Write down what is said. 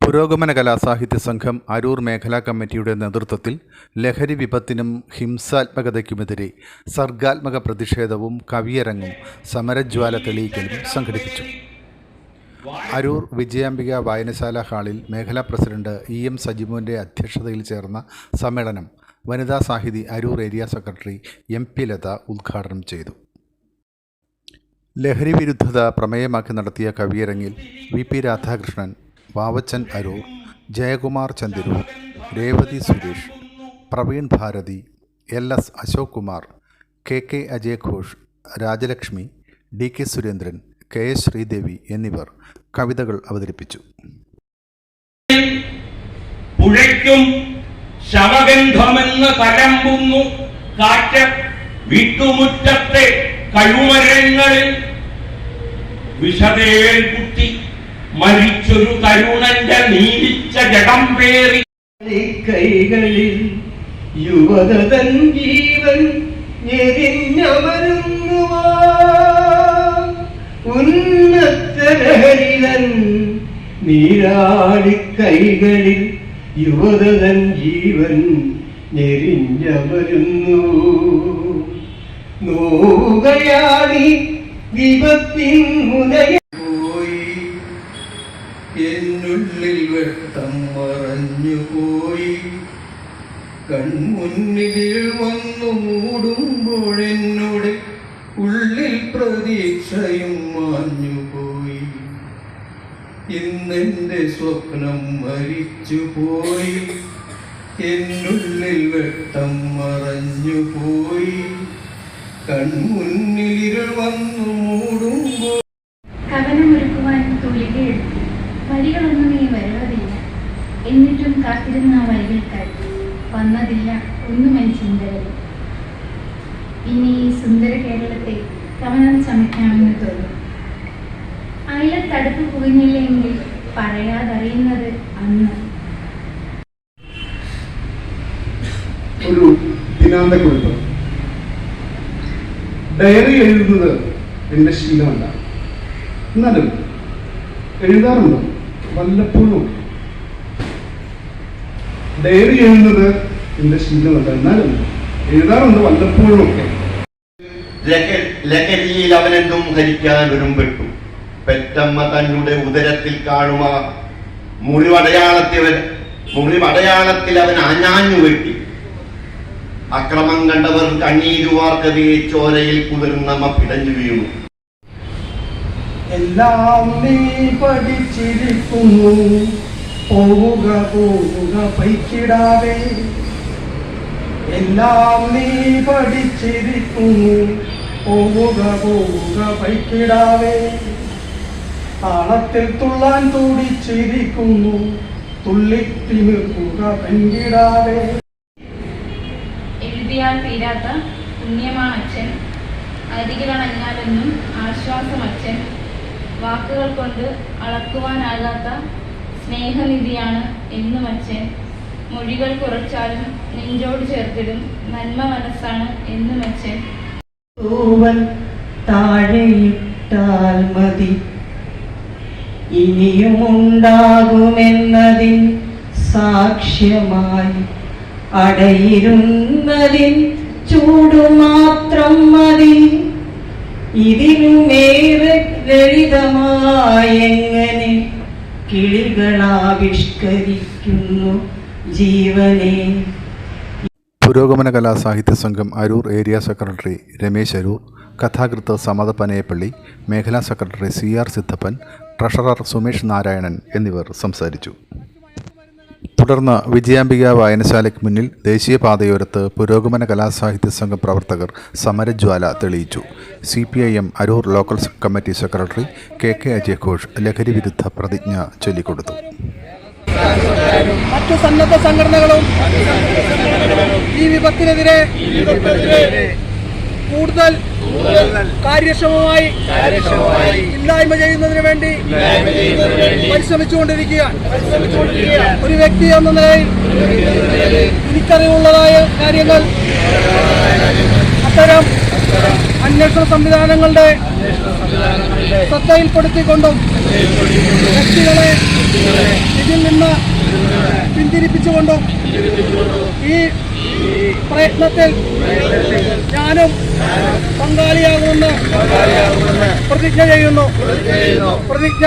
പുരോഗമന കലാസാഹിത്യ സംഘം അരൂർ മേഖലാ കമ്മിറ്റിയുടെ നേതൃത്വത്തിൽ ലഹരി വിപത്തിനും ഹിംസാത്മകതയ്ക്കുമെതിരെ സർഗാത്മക പ്രതിഷേധവും കവിയരങ്ങും സമരജ്വാല തെളിയിക്കലും സംഘടിപ്പിച്ചു. അരൂർ വിജയാംബിക വായനശാല ഹാളിൽ മേഖലാ പ്രസിഡന്റ് EM സജിമോൻ്റെ അധ്യക്ഷതയിൽ ചേർന്ന സമ്മേളനം Vanitha Sahithi Aroor area secretary MP Latha ഉദ്ഘാടനം ചെയ്തു. ലഹരി വിരുദ്ധത പ്രമേയമാക്കി നടത്തിയ കവിയരങ്ങിൽ VP Radhakrishnan, Vavachan Aroor, Jayakumar Chandiroor, Revathi Suresh, Praveen Bharati, LS Ashok Kumar, KK Ajay Ghosh, Rajalakshmi, DK Surendran, KS Sridevi എന്നിവർ കവിതകൾ അവതരിപ്പിച്ചു. പുഴയ്ക്കും ശവഗന്ധമെന്ന് തലമ്പുന്നു കാറ്റ്, വീട്ടുമുറ്റത്തെ കഴുമരങ്ങളിൽ വിഷതേൽ കുത്തി മരിച്ചൊരു തരുണന്റെ നീലിച്ച ജഡം പേറി കൈകളിൽ യുവതൻ ജീവൻ ഞെരിഞ്ഞമരുന്നുവാ, ഉന്നതലഹരിലൻ നീരാടി കൈകളിൽ യുവതൻ ജീവൻ ഞെരിഞ്ഞമരുന്നു. നോവുകയാണി വിപത്തിൻ മുനയ പോയി, എന്നുള്ളിൽ വെട്ടം മറഞ്ഞുപോയി, കൺമുന്നിൽ വന്നു മൂടുമ്പോഴെന്നോട് ഉള്ളിൽ പ്രതീക്ഷയും മാഞ്ഞുപോയി. ഇന്നെന്റെ സ്വപ്നം മരിച്ചുപോയി, എന്നുള്ളിൽ വെട്ടം മറഞ്ഞുപോയി, കൺമുന്നിൽ വന്നു മൂടുമ്പോൾ. കവനമൊരുക്കുവാൻ തുള്ളികയെടുത്തു, വരികളൊന്നും ഈ വരുവതില്ല, എന്നിട്ടും കാത്തിരുന്ന ആ വരികൾക്കായി വന്നതില്ല ഒന്നും എൻ ചിന്തകളിൽ. ഇനി ഈ സുന്ദര കേരളത്തെ കവനം ചമയ്ക്കാമെന്ന് തോന്നും. അയലത്തടുപ്പ് പുകഞ്ഞില്ലെങ്കിൽ പറയാതറിയുന്നത് അന്ന്. ഒരു ദിനാന്തക്കുറിപ്പ്. ഡയറി എഴുതുന്നത് എൻ്റെ ശീലമല്ല, എന്നാലും എഴുതാറുണ്ട് വല്ലപ്പോഴും. ഡയറി എഴുതുന്നത് എൻ്റെ ശീലമല്ല, എന്നാലും എഴുതാറുണ്ട് വല്ലപ്പോഴും ഒക്കെ. ലഹരിയിൽ അവനെന്തും ഹരിക്കാൻ ഒരുമ്പെട്ടു, പെറ്റമ്മ തന്നുടെ ഉദരത്തിൽ കാണുക മുറിവടയാളത്തിൽ അവൻ ആഞ്ഞാഞ്ഞു വെട്ടി. അക്രമം കണ്ടവർ കണ്ണീരുവാർക്കവേ ചോരയിൽ കുതിർന്നമ്മ പിടഞ്ഞു വീണു. എല്ലാം നീ പഠിച്ചിരിക്കുന്നു, പോവുക പോവുക പൈക്കിടാതെ. എല്ലാം നീ പഠിച്ചിരിക്കുന്നു, പോവുക പോവുക പൈക്കിടാതെ. താളത്തിൽ തുള്ളാൻ തുടിച്ചിരിക്കുന്നു, തുള്ളിത്തിമിർക്കുക പെൺകിടാതെ. എഴുതിയാൽ തീരാത്ത പുണ്യമാണ് അച്ഛൻ, അരികിലണഞ്ഞാലെന്നും ആശ്വാസം അച്ഛൻ. വാക്കുകൾ കൊണ്ട് അളക്കുവാനാകാത്ത സ്നേഹനിധിയാണ് എന്നും അച്ഛൻ. മൊഴികൾ കുറച്ചാലും നെഞ്ചോട് ചേർത്തിടും നന്മ മനസ്സാണ് എന്നും അച്ഛൻ. താഴെയിട്ടാൽ മതി, ഇനിയും ഉണ്ടാകുമെന്നതിൻ സാക്ഷ്യമായി അടയിരുന്നതിൻ ചൂടുമാത്രം മതി. ഇതിനുമേറെ ലളിതമായെങ്ങനെ കിളികളാവിഷ്കരിക്കുന്നു ജീവനെ. പുരോഗമന കലാസാഹിത്യ സംഘം അരൂർ ഏരിയ സെക്രട്ടറി രമേശ് അരൂർ, കഥാകൃത്ത് സമത പനയപ്പള്ളി, മേഖലാ secretary CR Siddhappan, treasurer Sumesh Narayanan എന്നിവർ സംസാരിച്ചു. തുടർന്ന് വിജയാംബിക വായനശാലയ്ക്ക് മുന്നിൽ ദേശീയപാതയോരത്ത് പുരോഗമന കലാസാഹിത്യ സംഘം പ്രവർത്തകർ സമരജ്വാല തെളിയിച്ചു. CPIM Aroor local committee secretary KK Ajay Ghosh ലഹരി വിരുദ്ധ പ്രതിജ്ഞ ചൊല്ലിക്കൊടുത്തു. മറ്റു സന്നദ്ധ സംഘടനകളും ഈ വിപത്തിനെതിരെ കൂടുതൽ കാര്യക്ഷമമായി ഇല്ലായ്മ ചെയ്യുന്നതിന് വേണ്ടി പരിശ്രമിച്ചുകൊണ്ടിരിക്കുകയാണ്. ഒരു വ്യക്തി എന്ന നിലയിൽ എനിക്കറിവുള്ളതായ കാര്യങ്ങൾ അത്തരം അന്വേഷണ സംവിധാനങ്ങളുടെ ശ്രദ്ധയിൽപ്പെടുത്തിക്കൊണ്ടും വ്യക്തികളെ ഇതിൽ നിന്ന് പിന്തിരിപ്പിച്ചുകൊണ്ടും ഈ പ്രയത്നത്തിൽ ഞാനും പങ്കാളിയാകുമെന്ന് പ്രതിജ്ഞ ചെയ്യുന്നു. പ്രതിജ്ഞ.